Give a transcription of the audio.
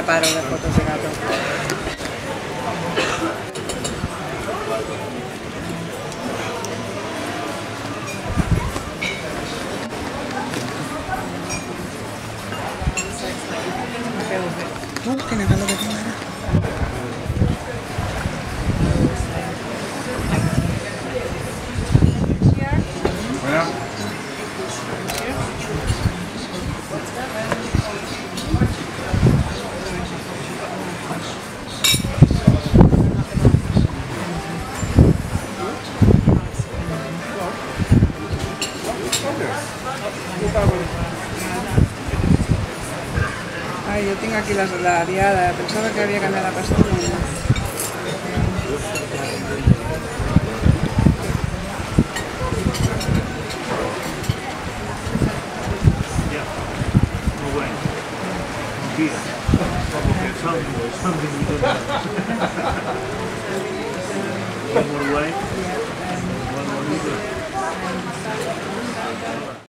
ya paro de fotos de gato. Que no es lo que tengo ahora. Ay, yo tengo aquí la diada, pensaba que había cambiado la pastilla. One more way.